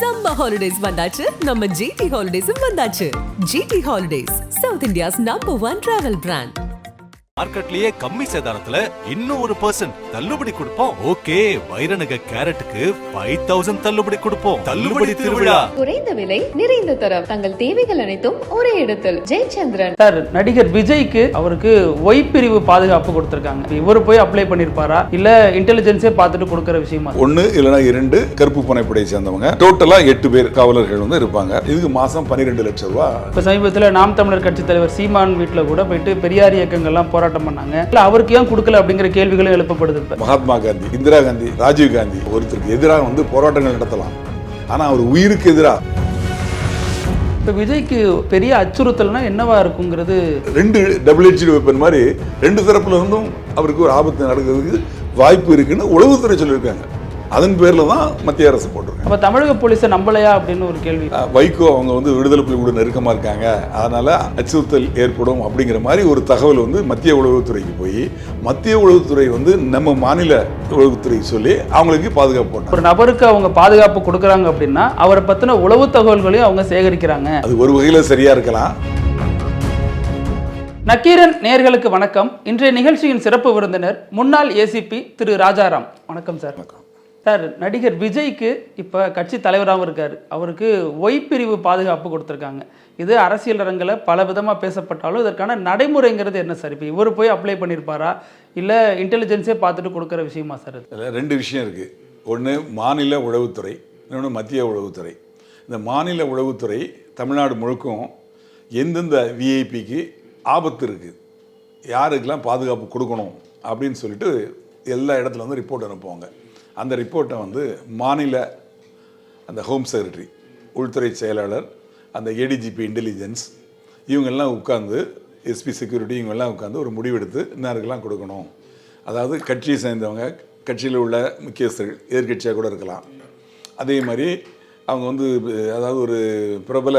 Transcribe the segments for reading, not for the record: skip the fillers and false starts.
Summer holidays வந்தாச்சு, நம்ம GT Holidays வந்தாச்சு. GT Holidays, South India's #1 travel brand. மார்க்கெட்லயே கம்மி சேதாரத்துல இன்னும் 1% தள்ளுபடி கொடுப்போம். ஓகே, வைரநக கேரட்டுக்கு 5000 தள்ளுபடி கொடுப்போம். தள்ளுபடி திருவிழா. குறைந்த விலை, நிறைந்த தரம், தங்கள் தேவைகள் அனைத்தும் ஒரே இடத்தில். ஜெயச்சந்திரன் சார், நடிகர் விஜய்க்கு அவருக்கு ஒய் பிரிவு பாதுகாப்பு கொடுத்திருக்காங்க. இவரு போய் அப்ளை பண்ணிருப்பாரா இல்ல இன்டெலிஜென்ஸே பார்த்துட்டு கொடுக்கிற விஷயமா? 1 இல்லனா 2 கருப்பு பனைப்படை சேர்ந்தவங்க, டோட்டலா 8 பேர் காவலர்கள் வந்து இருப்பாங்க. இதுக்கு மாசம் 12 லட்சம் ரூபாய். இப்ப சமீபத்தில் நாம் தமிழர் கட்சி தலைவர் சீமான் வீட்டுல கூட போயிட்டு பெரியார் இயக்கங்கள்லாம் போராட்டம் பண்ணாங்க. அவருக்கு ஏன் கொடுக்கல அப்படிங்கிற கேள்விகளும் எழுப்பப்படுது. மகாத்மா காந்தி, இந்திரா காந்தி, ராஜீவ் காந்தி ஒருத்தருக்கு எதிராக வந்து போராட்டங்கள் நடத்தலாம், ஆனா அவர் உயிருக்கு எதிராக. இப்ப விஜய்க்கு பெரிய அச்சுறுத்தல்னா என்னவா இருக்குங்கிறது 2 டபுள் எட்ஜ் வெப்பன் மாதிரி 2 தரப்புல இருந்தும் அவருக்கு ஒரு ஆபத்து நடக்கிறதுக்கு வாய்ப்பு இருக்குன்னு உளவுத்துறை சொல்லியிருக்காங்க. அதன் பேர்ல தான் மத்திய அரசு போட்டிருக்காங்க. அப்ப தமிழக போலீஸை நம்பலையா அப்படின்னு ஒரு கேள்வி. வைகோ அவங்க வந்து விடுதலை புலி கூட நெருக்கமா இருக்காங்க, அதனால அச்சுறுத்தல் ஏற்படும் அப்படிங்கிற மாதிரி ஒரு தகவல் வந்து மத்திய உளவுத்துறைக்கு போய் மத்திய உளவுத்துறை வந்து நம்ம மாநில உளவுத்துறை சொல்லி அவங்களுக்கு பாதுகாப்பு போட்டாங்க. ஒரு நபருக்கு அவங்க பாதுகாப்பு கொடுக்குறாங்க அப்படின்னா அவரை பத்தின உளவு தகவல்களையும் அவங்க சேகரிக்கிறாங்க. அது ஒரு வகையில சரியா இருக்கலாம். நக்கீரன் நேயர்களுக்கு வணக்கம். இன்றைய நிகழ்ச்சியின் சிறப்பு விருந்தினர் முன்னாள் ஏசிபி திரு ராஜாராம். வணக்கம் சார். சார், நடிகர் விஜய்க்கு இப்போ கட்சி தலைவராகவும் இருக்கார். அவருக்கு ஒய் பிரிவு பாதுகாப்பு கொடுத்துருக்காங்க. இது அரசியல் அரங்கில் பல விதமாக பேசப்பட்டாலும் இதற்கான நடைமுறைங்கிறது என்ன சார்? இப்போ இவர் போய் அப்ளை பண்ணியிருப்பாரா இல்லை இன்டெலிஜென்ஸே பார்த்துட்டு கொடுக்குற விஷயமா சார்? இதில் 2 விஷயம் இருக்குது. ஒன்று மாநில உளவுத்துறை, இன்னொன்று மத்திய உளவுத்துறை. இந்த மாநில உளவுத்துறை தமிழ்நாடு முழுக்கும் எந்தெந்த விஐபிக்கு ஆபத்து இருக்குது, யாருக்கெல்லாம் பாதுகாப்பு கொடுக்கணும் அப்படின்னு சொல்லிட்டு எல்லா இடத்துல வந்து ரிப்போர்ட் அனுப்புவாங்க. அந்த ரிப்போர்ட்டை வந்து மாநில அந்த ஹோம் செக்ரட்டரி, உள்துறை செயலாளர், அந்த ஏடிஜிபி இன்டெலிஜென்ஸ் இவங்கெல்லாம் உட்காந்து, எஸ்பி செக்யூரிட்டி இவங்கெல்லாம் உட்காந்து ஒரு முடிவெடுத்து இன்னாருக்கெல்லாம் கொடுக்கணும். அதாவது கட்சியை சேர்ந்தவங்க, கட்சியில் உள்ள முக்கியஸ்தர்கள், எதிர்கட்சியாக கூட இருக்கலாம். அதே மாதிரி அவங்க வந்து அதாவது ஒரு பிரபல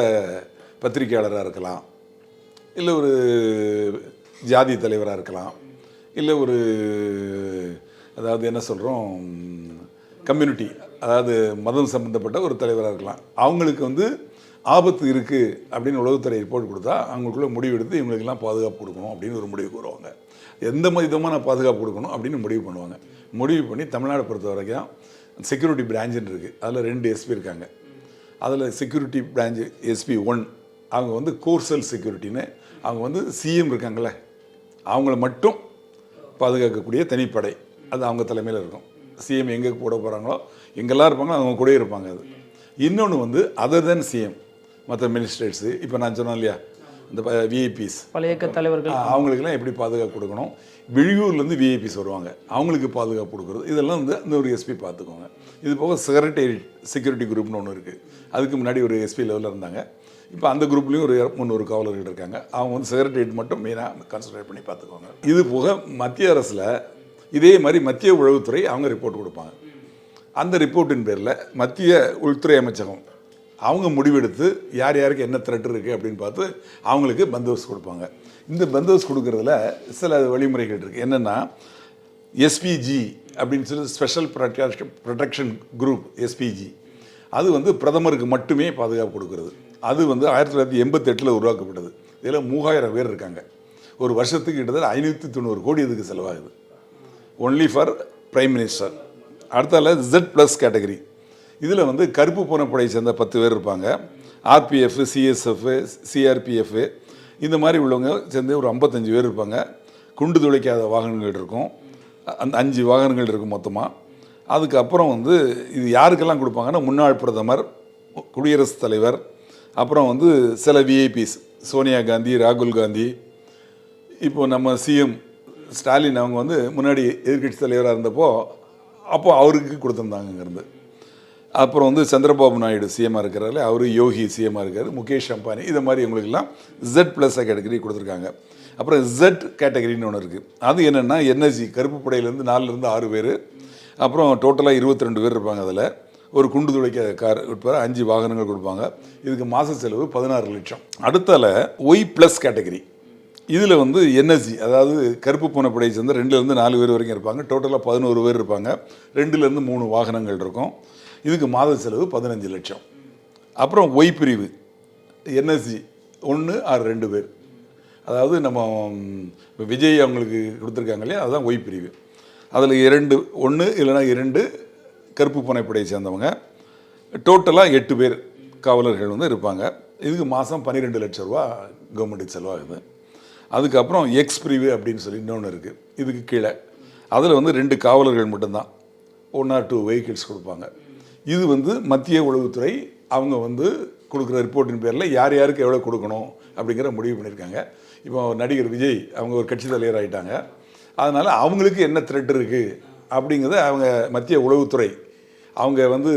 பத்திரிகையாளராக இருக்கலாம், இல்லை ஒரு ஜாதி தலைவராக இருக்கலாம், இல்லை ஒரு அதாவது என்ன சொல்கிறோம் கம்யூனிட்டி, அதாவது மதம் சம்மந்தப்பட்ட ஒரு தலைவராக இருக்கலாம். அவங்களுக்கு வந்து ஆபத்து இருக்குது அப்படின்னு உளவுத்துறை ரிப்போர்ட் கொடுத்தா அவங்களுக்குள்ள முடிவெடுத்து இவங்களுக்கெல்லாம் பாதுகாப்பு கொடுக்கணும் அப்படின்னு ஒரு முடிவுக்கு வருவாங்க. எந்த விதமான பாதுகாப்பு கொடுக்கணும் அப்படின்னு முடிவு பண்ணுவாங்க. முடிவு பண்ணி தமிழ்நாடு பொறுத்த வரைக்கும் செக்யூரிட்டி பிரான்ச்சுன்னு இருக்குது. அதில் 2 எஸ்பி இருக்காங்க. அதில் செக்யூரிட்டி பிரான்ச்சு எஸ்பி 1 அவங்க வந்து கோர்சல் செக்யூரிட்டின்னு, அவங்க வந்து சிஎம் இருக்காங்களே அவங்கள மட்டும் பாதுகாக்கக்கூடிய தனிப்படை, அது அவங்க தலைமையில் இருக்கும். சிஎம் எங்கே போட போகிறாங்களோ எங்கெல்லாம் இருப்பாங்களோ அவங்க கூட இருப்பாங்க. அது இன்னொன்று வந்து அதர் தென் சிஎம் மற்ற மினிஸ்ட்ரேட்ஸு, இப்போ நான் சொன்னேன் இல்லையா இந்த விஐபிஸ் பழைய தலைவர்கள், அவங்களுக்கெல்லாம் எப்படி பாதுகாப்பு கொடுக்கணும். வெளியூர்லேருந்து விஐபிஸ் வருவாங்க, அவங்களுக்கு பாதுகாப்பு கொடுக்குறது, இதெல்லாம் வந்து அந்த ஒரு எஸ்பி பார்த்துக்குவாங்க. இது போக செக்ரட்டேரியட் செக்யூரிட்டி குரூப்னு ஒன்று இருக்குது. அதுக்கு முன்னாடி ஒரு எஸ்பி லெவலில் இருந்தாங்க. இப்போ அந்த குரூப்லேயும் ஒரு 300 காவலர்கள் இருக்காங்க. அவங்க வந்து செக்ரட்டேரியட் மட்டும் மெயினாக கான்சன்ட்ரேட் பண்ணி பார்த்துக்குவாங்க. இது போக மத்திய அரசில் இதே மாதிரி மத்திய உளவுத்துறை அவங்க ரிப்போர்ட் கொடுப்பாங்க. அந்த ரிப்போர்ட்டின் பேரில் மத்திய உள்துறை அமைச்சகம் அவங்க முடிவெடுத்து யார் யாருக்கு என்ன த்ரெட் இருக்குது அப்படின்னு பார்த்து அவங்களுக்கு பந்தோபஸ்து கொடுப்பாங்க. இந்த பந்தோபஸ்து கொடுக்குறதுல சில வழிமுறைகள் இருக்குது. என்னென்னா எஸ்பிஜி அப்படின்னு சொல்லி ஸ்பெஷல் ப்ரொடெக்ஷன் குரூப், எஸ்பிஜி, அது வந்து பிரதமருக்கு மட்டுமே பாதுகாப்பு கொடுக்குறது. அது வந்து 1988 உருவாக்கப்பட்டது. இதில் 3000 பேர் இருக்காங்க. ஒரு வருஷத்துக்கு கிட்டத்தட்ட 590 கோடி இதுக்கு செலவாகுது. Only for prime minister. அடுத்தால Z+ கேட்டகரி, இதில் வந்து கருப்பு பனைப்படையை சேர்ந்த 10 பேர் இருப்பாங்க. ஆர்பிஎஃப், சிஎஸ்எஃப், சிஆர்பிஎஃப் இந்த மாதிரி உள்ளவங்க சேர்ந்து ஒரு 55 பேர் இருப்பாங்க. குண்டு துளைக்காத வாகனங்கள் இருக்கும், அந்த 5 வாகனங்கள் இருக்கும் மொத்தமாக. அதுக்கப்புறம் வந்து இது யாருக்கெல்லாம் கொடுப்பாங்கன்னா முன்னாள் பிரதமர், குடியரசுத் தலைவர், அப்புறம் வந்து சில விஐபிஸ், சோனியா காந்தி, ராகுல் காந்தி, இப்போது நம்ம சிஎம் ஸ்டாலின் அவங்க வந்து முன்னாடி எதிர்கட்சி தலைவராக இருந்தப்போ அப்போ அவருக்கு கொடுத்துருந்தாங்கங்கிறது. அப்புறம் வந்து சந்திரபாபு நாயுடு சிஎம்மாக இருக்கிறாரு, அவர் யோகி சிஎம்மாக இருக்கார், முகேஷ் அம்பானி, இது மாதிரி இவங்களுக்கெல்லாம் Z+ கேட்டகரி கொடுத்துருக்காங்க. அப்புறம் Z கேட்டகரின்னு ஒன்று இருக்குது. அது என்னென்னா NSG, கருப்பு படையிலேருந்து 4லேருந்து 6 பேர், அப்புறம் டோட்டலாக 22 பேர் இருப்பாங்க. அதில் ஒரு குண்டு துளைக்க கார் உட்பட 5 வாகனங்கள் கொடுப்பாங்க. இதுக்கு மாத செலவு 16 லட்சம். அடுத்தால Y+ கேட்டகரி, இதில் வந்து NSG, அதாவது கருப்பு பனைப்படையை சேர்ந்த 2லேருந்து 4 பேர் வரைக்கும் இருப்பாங்க. டோட்டலாக 11 பேர் இருப்பாங்க. 2லேருந்து 3 வாகனங்கள் இருக்கும். இதுக்கு மாத செலவு 15 லட்சம். அப்புறம் ஒய் பிரிவு என்எஸ்சி 1 ஆர் 2 பேர், அதாவது நம்ம இப்போ விஜய் அவங்களுக்கு கொடுத்துருக்காங்க இல்லையா, அதுதான் ஒய் பிரிவு. அதில் 2 1 இல்லைனா 2 கருப்பு பனைப்படையை சேர்ந்தவங்க, டோட்டலாக 8 பேர் காவலர்கள் வந்து இருப்பாங்க. இதுக்கு மாதம் 12 லட்ச ரூபா கவர்மெண்ட்டுக்கு செலவாகுது. அதுக்கப்புறம் எக்ஸ் பிரிவு அப்படின்னு சொல்லி இன்னொன்று இருக்குது, இதுக்கு கீழே அதில் வந்து 2 காவலர்கள் மட்டும்தான், 1 ஆர் 2 வெஹிக்கிள்ஸ் கொடுப்பாங்க. இது வந்து மத்திய உளவுத்துறை அவங்க வந்து கொடுக்குற ரிப்போர்ட்டின் பேரில் யார் யாருக்கு எவ்வளோ கொடுக்கணும் அப்படிங்கிற முடிவு பண்ணியிருக்காங்க. இப்போ நடிகர் விஜய் அவங்க ஒரு கட்சி தலைவர் ஆகிட்டாங்க, அதனால் அவங்களுக்கு என்ன த்ரெட் இருக்குது அப்படிங்கிறத அவங்க மத்திய உளவுத்துறை அவங்க வந்து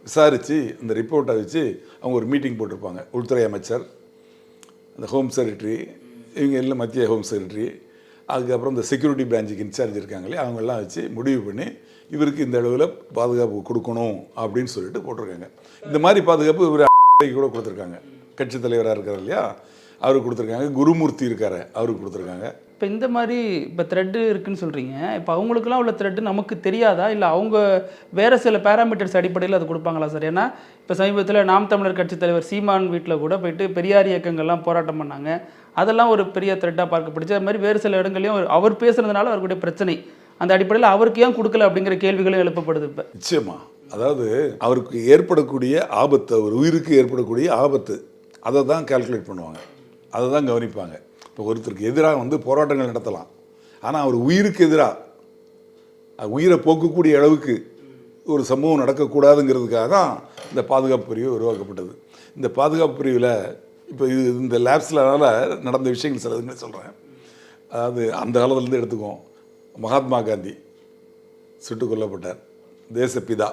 விசாரித்து இந்த ரிப்போர்ட்டை வச்சு அவங்க ஒரு மீட்டிங் போட்டிருப்பாங்க. உள்துறை அமைச்சர், அந்த ஹோம் செக்ரட்டரி, இவங்க எல்லாம் மத்திய ஹோம் செக்ரட்டரி, அதுக்கப்புறம் இந்த செக்யூரிட்டி பிரான்ச்சுக்கு இன்சார்ஜ் இருக்காங்களே அவங்கெல்லாம் வச்சு முடிவு பண்ணி இவருக்கு இந்த அளவில் பாதுகாப்பு கொடுக்கணும் அப்படின்னு சொல்லிட்டு போட்டிருக்காங்க. இந்த மாதிரி பாதுகாப்பு இவர் கூட கொடுத்துருக்காங்க. கட்சி தலைவராக இருக்கார் இல்லையா, அவருக்கு கொடுத்துருக்காங்க. குருமூர்த்தி இருக்கார், அவருக்கு கொடுத்துருக்காங்க. இப்போ இந்த மாதிரி இப்போ த்ரெட்டு இருக்குன்னு சொல்கிறீங்க, இப்போ அவங்களுக்குலாம் உள்ள த்ரெட்டு நமக்கு தெரியாதா, இல்லை அவங்க வேறு சில பேராமீட்டர்ஸ் அடிப்படையில் அது கொடுப்பாங்களா சார்? ஏன்னா இப்போ சமீபத்தில் நாம் தமிழர் கட்சி தலைவர் சீமான் வீட்டில் கூட போயிட்டு பெரியார் இயக்கங்கள்லாம் போராட்டம் பண்ணாங்க, அதெல்லாம் ஒரு பெரிய த்ரெட்டாக பார்க்கப்படுச்சு. அது மாதிரி வேறு சில இடங்களையும் அவர் பேசுனதுனால அவருடைய பிரச்சனை, அந்த அடிப்படையில் அவருக்கு ஏன் கொடுக்கல அப்படிங்கிற கேள்விகளும் எழுப்பப்படுது. இப்போ நிச்சயமா, அதாவது அவருக்கு ஏற்படக்கூடிய ஆபத்து, அவர் உயிருக்கு ஏற்படக்கூடிய ஆபத்து, அதை தான் கால்குலேட் பண்ணுவாங்க, அதை தான் கவனிப்பாங்க. இப்போ ஒருத்தருக்கு எதிராக வந்து போராட்டங்கள் நடத்தலாம், ஆனால் அவர் உயிருக்கு எதிராக உயிரை போக்கக்கூடிய அளவுக்கு ஒரு சம்பவம் நடக்கக்கூடாதுங்கிறதுக்காக தான் இந்த பாதுகாப்பு பிரிவு உருவாக்கப்பட்டது. இந்த பாதுகாப்பு பிரிவில் இப்போ இது இந்த லேப்ஸ்னால நடந்த விஷயங்கள் சிலதுன்னு சொல்கிறேன். அதாவது அந்த காலத்துலேருந்து எடுத்துக்குவோம், மகாத்மா காந்தி சுட்டுக் கொல்லப்பட்டார், தேசப்பிதா.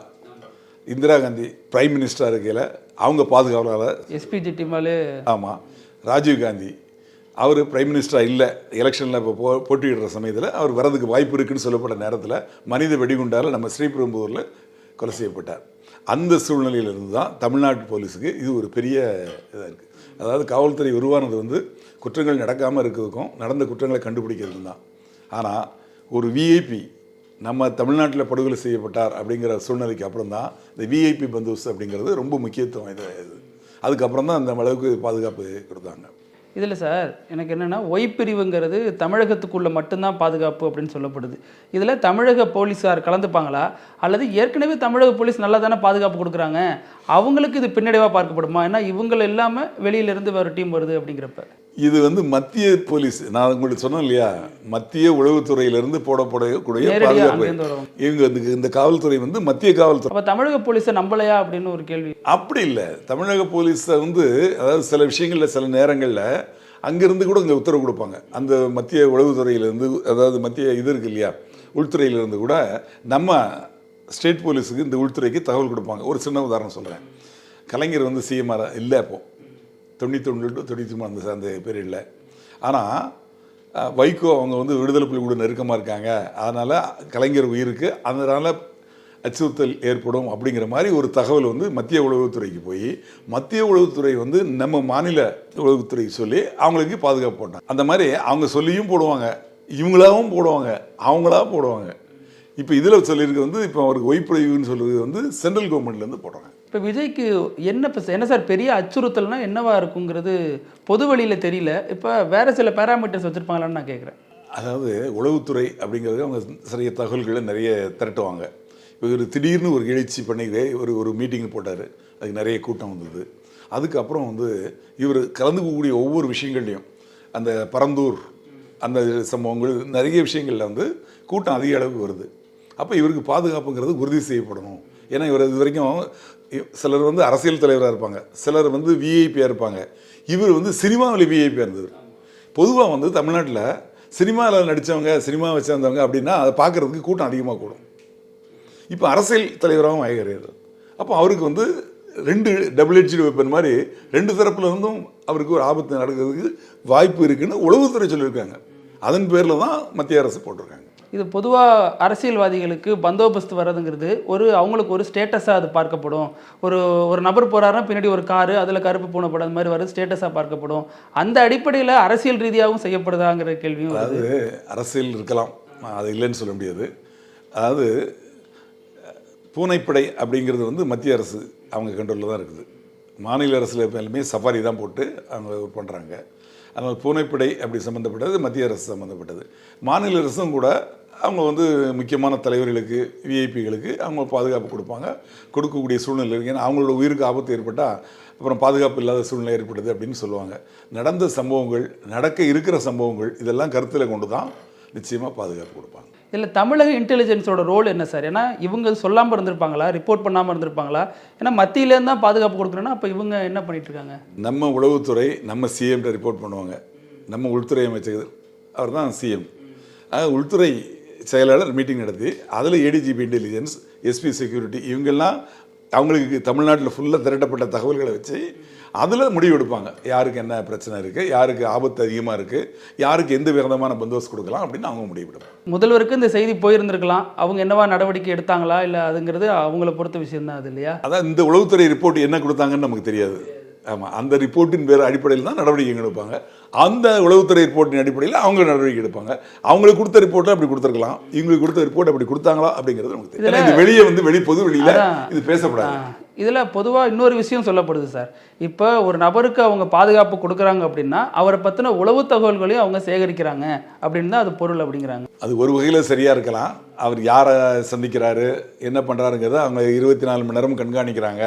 இந்திரா காந்தி பிரைம் மினிஸ்டராக இருக்கையில் அவங்க பாதுகாவலாளர் எஸ்பிஜி டீமாலே. ஆமாம், ராஜீவ் காந்தி அவர் பிரைம் மினிஸ்டராக இல்லை, எலெக்ஷனில் இப்போ போட்டியிடுற சமயத்தில் அவர் வரதுக்கு வாய்ப்பு இருக்குன்னு சொல்லப்பட்ட நேரத்தில் மனித வெடிகுண்டால் நம்ம ஸ்ரீபெரும்புதூரில் கொலை செய்யப்பட்டார். அந்த சூழ்நிலையிலிருந்து தான் தமிழ்நாட்டு போலீஸுக்கு இது ஒரு பெரிய இதாக இருக்குது. அதாவது காவல்துறை உருவானது வந்து குற்றங்கள் நடக்காமல் இருக்கிறதுக்கும் நடந்த குற்றங்களை கண்டுபிடிக்கிறது தான். ஆனால் ஒரு விஐபி நம்ம தமிழ்நாட்டில் படுகொலை செய்யப்பட்டார் அப்படிங்கிற சூழ்நிலைக்கு அப்புறம் தான் இந்த விஐபி பந்தோபஸ்து அப்படிங்கிறது ரொம்ப முக்கியத்துவம் இது. அதுக்கப்புறம் தான் அந்த அளவுக்கு பாதுகாப்பு கொடுத்தாங்க. இதில் சார் எனக்கு என்னென்னா, ஒய் பிரிவுங்கிறது தமிழகத்துக்குள்ளே மட்டும்தான் பாதுகாப்பு அப்படின்னு சொல்லப்படுது. இதில் தமிழக போலீஸார் கலந்துப்பாங்களா, அல்லது ஏற்கனவே தமிழக போலீஸ் நல்லா தானே பாதுகாப்பு கொடுக்குறாங்க, அவங்களுக்கு இது பின்னடைவாக பார்க்கப்படுமா? ஏன்னா இவங்க இல்லாமல் வெளியிலேருந்து வேறு டீம் வருது அப்படிங்கிறப்ப. இது வந்து மத்திய போலீஸ், நான் உங்களுக்கு சொன்னேன் இல்லையா, மத்திய உளவுத்துறையிலிருந்து போடப்படக்கூடிய பாதுகாப்பு. இவங்க இந்த காவல்துறை வந்து மத்திய காவல்துறை. அப்போ தமிழக போலீஸை நம்பலையா அப்படின்னு ஒரு கேள்வி. அப்படி இல்லை, தமிழக போலீஸை வந்து அதாவது சில விஷயங்களில் சில நேரங்களில் அங்கேருந்து கூட இங்கே உத்தரவு கொடுப்பாங்க. அந்த மத்திய உளவுத்துறையிலேருந்து, அதாவது மத்திய இது இருக்கு இல்லையா, உள்துறையிலேருந்து கூட நம்ம ஸ்டேட் போலீஸுக்கு இந்த உள்துறைக்கு தகவல் கொடுப்பாங்க. ஒரு சின்ன உதாரணம் சொல்கிறேன். கலைஞர் வந்து சிஎம்ஆர் இல்லை, அப்போது 91 to 93 அந்த பீரியடில். ஆனால் வைகோ அவங்க வந்து விடுதலை புலி கூட நெருக்கமாக இருக்காங்க, அதனால் கலைஞர் உயிருக்கு அதனால் அச்சுறுத்தல் ஏற்படும் அப்படிங்கிற மாதிரி ஒரு தகவல் வந்து மத்திய உளவுத்துறைக்கு போய் மத்திய உளவுத்துறை வந்து நம்ம மாநில உளவுத்துறைக்கு சொல்லி அவங்களுக்கு பாதுகாப்பு போட்டாங்க. அந்த மாதிரி அவங்க சொல்லியும் போடுவாங்க, இவங்களாவும் போடுவாங்க, அவங்களாவும் போடுவாங்க. இப்போ இதில் சொல்லியிருக்கு வந்து இப்போ அவருக்கு ஒய்பிரிவுன்னு சொல்லுறது வந்து சென்ட்ரல் கவர்மெண்ட்லேருந்து போடுறாங்க. இப்போ விஜய்க்கு என்ன சார் பெரிய அச்சுறுத்தல்னா என்னவா இருக்குங்கிறது பொது வழியில் தெரியல. இப்போ வேறு சில பேராமீட்டர்ஸ் வச்சுருப்பாங்களான்னு நான் கேட்குறேன். அதாவது உளவுத்துறை அப்படிங்கிறது அவங்க சிறிய தகவல்களை நிறைய திரட்டுவாங்க. இவர் திடீர்னு ஒரு எழுச்சி பண்ணி ஒரு மீட்டிங் போட்டார், அதுக்கு நிறைய கூட்டம் வந்தது. அதுக்கப்புறம் வந்து இவர் கலந்துக்கக்கூடிய ஒவ்வொரு விஷயங்கள்லையும் அந்த பரந்தூர் அந்த சம்பவங்கள் நிறைய விஷயங்களில் வந்து கூட்டம் அதிக அளவுக்கு வருது. அப்போ இவருக்கு பாதுகாப்புங்கிறது உறுதி செய்யப்படணும். ஏன்னா இவர் இது வரைக்கும் சிலர் வந்து அரசியல் தலைவராக இருப்பாங்க, சிலர் வந்து விஐபியாக இருப்பாங்க. இவர் வந்து சினிமாவில் விஐபியாக இருந்தவர். பொதுவாக வந்து தமிழ்நாட்டில் சினிமாவில் நடித்தவங்க, சினிமா வச்சிருந்தவங்க அப்படின்னா அதை பார்க்குறதுக்கு கூட்டம் அதிகமாக கூடும். இப்போ அரசியல் தலைவராகவும் ஆகிறார். அப்போ அவருக்கு வந்து 2 டபுள் எட்ஜ் வெப்பன் மாதிரி 2 தரப்புல இருந்தும் அவருக்கு ஒரு ஆபத்து நடக்கிறதுக்கு வாய்ப்பு இருக்குன்னு உளவுத்துறை சொல்லியிருக்காங்க. அதன் பேரில் தான் மத்திய அரசு போட்டிருக்காங்க. இது பொதுவாக அரசியல்வாதிகளுக்கு பந்தோபஸ்து வர்றதுங்கிறது அவங்களுக்கு ஒரு ஸ்டேட்டஸாக அது பார்க்கப்படும். ஒரு நபர் போகிறாருன்னா பின்னாடி ஒரு காரு, அதில் கருப்பு பூனைப்படம் அந்த மாதிரி வர ஸ்டேட்டஸாக பார்க்கப்படும். அந்த அடிப்படையில் அரசியல் ரீதியாகவும் செய்யப்படுதாங்கிற கேள்வியும். அதாவது அரசியல் இருக்கலாம், அது இல்லைன்னு சொல்ல முடியாது. அதாவது பூனைப்படை அப்படிங்கிறது வந்து மத்திய அரசு அவங்க கண்ட்ரோலில் தான் இருக்குது. மாநில அரசில் எல்லாமே சஃபாரி தான் போட்டு அவங்க பண்ணுறாங்க. அதனால் பூனைப்படை அப்படி சம்மந்தப்பட்டது மத்திய அரசு சம்மந்தப்பட்டது. மாநில அரசும் கூட அவங்க வந்து முக்கியமான தலைவர்களுக்கு, விஐபிகளுக்கு அவங்க பாதுகாப்பு கொடுப்பாங்க, கொடுக்கக்கூடிய சூழ்நிலை இருக்குது. ஏன்னா அவங்களோட உயிருக்கு ஆபத்து ஏற்பட்டால் அப்புறம் பாதுகாப்பு இல்லாத சூழ்நிலை ஏற்படுது அப்படின்னு சொல்லுவாங்க. நடந்த சம்பவங்கள், நடக்க இருக்கிற சம்பவங்கள் இதெல்லாம் கருத்தில் கொண்டு தான் நிச்சயமாக பாதுகாப்பு கொடுப்பாங்க. இதில் தமிழக இன்டெலிஜென்ஸோட ரோல் என்ன சார்? ஏன்னா இவங்க சொல்லாமல் இருந்திருப்பாங்களா, ரிப்போர்ட் பண்ணாமல் இருந்திருப்பாங்களா? ஏன்னா மத்தியிலேருந்து தான் பாதுகாப்பு கொடுக்குறேன்னா அப்போ இவங்க என்ன பண்ணிட்டு இருக்காங்க? நம்ம உளவுத்துறை நம்ம சிஎம்கிட்ட ரிப்போர்ட் பண்ணுவாங்க. நம்ம உள்துறை அமைச்சர் அவர் தான் சிஎம். உள்துறை செயலாளர் மீட்டிங் நடத்தி அதில் ஏடிஜிபி இன்டெலிஜென்ஸ், எஸ்பி செக்யூரிட்டி இவங்கெல்லாம் அவங்களுக்கு தமிழ்நாட்டில் ஃபுல்லாக திரட்டப்பட்ட தகவல்களை வச்சு அதில் முடிவு எடுப்பாங்க. யாருக்கு என்ன பிரச்சனை இருக்குது, யாருக்கு ஆபத்து அதிகமாக இருக்குது, யாருக்கு எந்த விதமான பந்தோபஸ்து கொடுக்கலாம் அப்படின்னு அவங்க முடிவெடுப்பாங்க. முதல்வருக்கு இந்த செய்தி போயிருந்திருக்கலாம், அவங்க என்னவா நடவடிக்கை எடுத்தாங்களா இல்லை அதுங்கிறது அவங்கள பொறுத்த விஷயம் தான் அது இல்லையா? அதான் இந்த உளவுத்துறை ரிப்போர்ட் என்ன கொடுத்தாங்கன்னு நமக்கு தெரியாது. ஆமாம், அந்த ரிப்போர்ட்டின் பேர் அடிப்படையில் தான் நடவடிக்கை எடுப்பாங்க. அந்த உளவுத்துறை ரிப்போர்ட்டின் அடிப்படையில் அவங்க நடவடிக்கை எடுப்பாங்க. அவங்களுக்கு கொடுத்த ரிப்போர்ட்டை அப்படி கொடுத்துருக்கலாம், இவங்களுக்கு கொடுத்த ரிப்போர்ட் அப்படி கொடுத்தாங்களா அப்படிங்கிறது நமக்கு தெரியும். இது வெளியே வந்து பொது வெளியில் இது பேசப்படாது. இதில் பொதுவாக இன்னொரு விஷயம் சொல்லப்படுது சார். இப்போ ஒரு நபருக்கு அவங்க பாதுகாப்பு கொடுக்குறாங்க அப்படின்னா அவரை பற்றின உளவு தகவல்களையும் அவங்க சேகரிக்கிறாங்க அப்படின்னு தான் அது பொருள் அப்படிங்கிறாங்க. அது ஒரு வகையில் சரியாக இருக்கலாம். அவர் யாரை சந்திக்கிறாரு, என்ன பண்ணுறாருங்கிறத அவங்க 24 மணி நேரம் கண்காணிக்கிறாங்க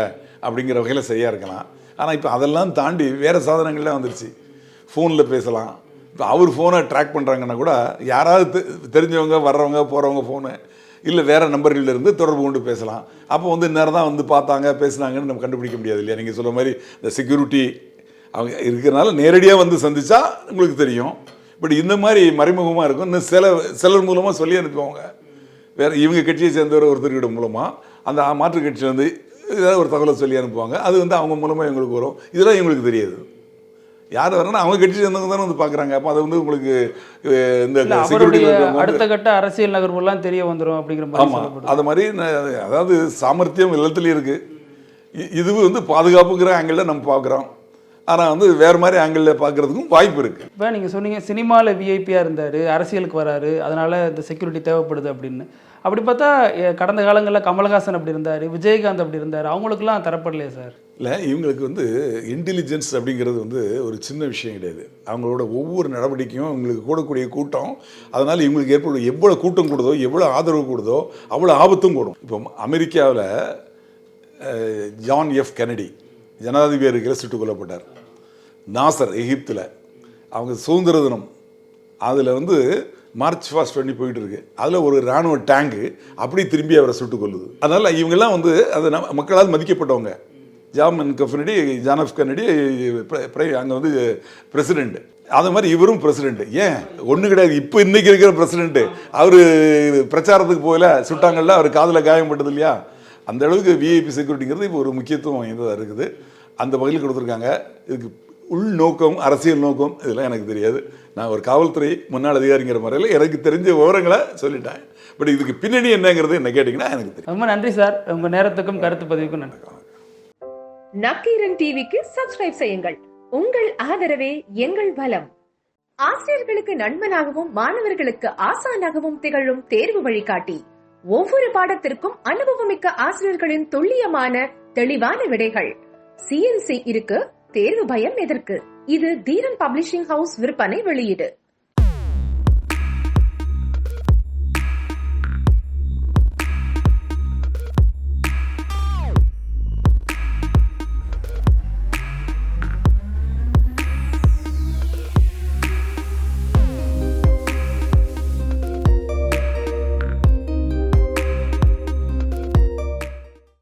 அப்படிங்கிற வகையில் சரியாக இருக்கலாம். ஆனால் இப்போ அதெல்லாம் தாண்டி வேறு சாதனங்கள்லாம் வந்துருச்சு. ஃபோனில் பேசலாம். இப்போ அவர் ஃபோனை ட்ராக் பண்ணுறாங்கன்னா கூட யாராவது தெரிஞ்சவங்க வர்றவங்க போகிறவங்க ஃபோனு இல்லை வேறு நம்பர்களிலிருந்து தொடர்பு கொண்டு பேசலாம். அப்போ வந்து இந்நேரம் தான் வந்து பார்த்தாங்க பேசுனாங்கன்னு நம்ம கண்டுபிடிக்க முடியாது இல்லையா? நீங்கள் சொல்கிற மாதிரி இந்த செக்யூரிட்டி அவங்க இருக்கிறனால நேரடியாக வந்து சந்தித்தா உங்களுக்கு தெரியும். பட் இந்த மாதிரி மறைமுகமாக இருக்கும். இன்னும் சிலர் மூலமாக சொல்லி அனுப்புவாங்க. வேறு இவங்க கட்சியை சேர்ந்தவர் ஒருத்தர்கிட்ட மூலமாக அந்த மாற்று கட்சியிலேருந்து ஏதாவது ஒரு தகவலை சொல்லி அனுப்புவாங்க. அது வந்து அவங்க மூலமாக இவங்களுக்கு வரும். இதெல்லாம் இவங்களுக்கு தெரியாது. யார் வரணும்னா அவங்க கட்சி சேர்ந்தவங்க தானே வந்து பார்க்குறாங்க. அப்போ அது வந்து உங்களுக்கு இந்த செக்யூரிட்டி அடுத்த கட்ட அரசியல் நகர்வுலாம் தெரிய வந்துடும் அப்படிங்கிற மாதிரி. ஆமாம், அது மாதிரி அதாவது சாமர்த்தியம் எல்லாத்துலேயும் இருக்குது. இது வந்து பாதுகாப்புங்கிற ஆங்கிளில் நம்ம பார்க்குறோம். ஆனால் வந்து வேறு மாதிரி ஆங்கிளில் பார்க்குறதுக்கும் வாய்ப்பு இருக்குது. இப்போ நீங்கள் சொன்னீங்க சினிமாவில் விஐபியாக இருந்தார், அரசியலுக்கு வராரு, அதனால் இந்த செக்யூரிட்டி தேவைப்படுது அப்படின்னு. அப்படி பார்த்தா கடந்த காலங்களில் கமல்ஹாசன் அப்படி இருந்தார், விஜயகாந்த் அப்படி இருந்தார், அவங்களுக்குலாம் தரப்படலையே சார்? இல்லை, இவங்களுக்கு வந்து இன்டெலிஜென்ஸ் அப்படிங்கிறது வந்து ஒரு சின்ன விஷயம் கிடையாது. அவங்களோட ஒவ்வொரு நடவடிக்கையும் இவங்களுக்கு கூடக்கூடிய கூட்டம், அதனால் இவங்களுக்கு ஏற்படும் எவ்வளோ கூட்டம் கூடுதோ, எவ்வளோ ஆதரவு கூடுதோ அவ்வளோ ஆபத்தும் கூடும். இப்போ அமெரிக்காவில் ஜான் எஃப் கென்னடி ஜனாதிபதி இருக்கிற சுட்டுக் கொல்லப்பட்டார். நாசர் எகிப்தில் அவங்க சுதந்திர தினம் அதில் வந்து மார்ச் ஃபாஸ்ட் பண்ணி போயிட்டு இருக்கு. அதில் ஒரு இராணுவ டேங்கு அப்படி திரும்பி அவரை சுட்டுக் கொள்ளுது. அதனால் இவங்கெல்லாம் வந்து அது மக்களால் மதிக்கப்பட்டவங்க. ஜான் எஃப் கென்னடி அங்கே வந்து பிரசிடெண்ட். அது மாதிரி இவரும் பிரசிடெண்ட். ஏன் ஒன்றும் கிடையாது. இப்போ இன்னைக்கு இருக்கிற பிரசிடெண்ட்டு அவர் பிரச்சாரத்துக்கு போகல, சுட்டாங்கல்ல, அவர் காதில் காயப்பட்டது இல்லையா? அந்த அளவுக்கு விஐபி செக்யூரிட்டிங்கிறது இப்போ ஒரு முக்கியத்துவம் வாய்ந்ததாக இருக்குது. அந்த வகையில் கொடுத்துருக்காங்க. இதுக்கு உள்நோக்கம், அரசியல் நோக்கம் இதெல்லாம் எனக்கு தெரியாது. நான் ஒரு காவல்துறை முன்னாள் அதிகாரிங்கிற முறையில் எனக்கு தெரிஞ்ச விவரங்களை சொல்லிட்டேன். பட் இதுக்கு பின்னணி என்னங்கிறது என்ன கேட்டிங்கன்னா எனக்கு தெரியும். ரொம்ப நன்றி சார், உங்கள் நேரத்துக்கும் கருத்து பதிவுக்கும் நன்றி. நக்கீரன் டிவிக்கு சப்ஸ்கிரைப் செய்யுங்கள். உங்கள் ஆதரவே எங்கள் பலம். ஆசிரியர்களுக்கு நண்பனாகவும் மாணவர்களுக்கு ஆசானாகவும் திகழும் தேர்வு வழிகாட்டி. ஒவ்வொரு பாடத்திற்கும் அனுபவமிக்க ஆசிரியர்களின் துல்லியமான தெளிவான விடைகள். CNC இருக்கு, தேர்வு பயம் எதற்கு? இது தீரன் பப்ளிஷிங் ஹவுஸ் விற்பனை வெளியீடு.